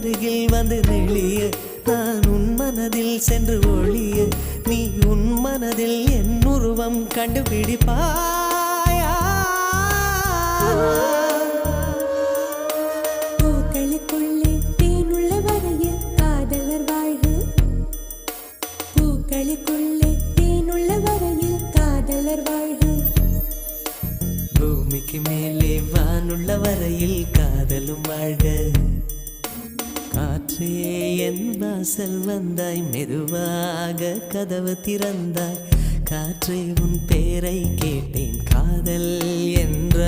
அருகில் வந்து நெளிய நான் உன் மனதில் சென்று ஒளிய நீ உன் மனதில் என் உருவம் கண்டுபிடிப்பாயா பூக்களுக்குள்ளே தேனுள்ள வரையில் காதலர் வாழ்வு பூக்களுக்குள்ளே தேனுள்ள வரையில் காதலர் வாழ்வு பூமிக்கு மேலே வானுள்ள வரையில் காதலும் வாழ்க காற்றே என் வாசல் வந்தாய் மெதுவாக கதவு திறந்தாய் காற்றே உன் பேரை கேட்டேன் காதல் என்ற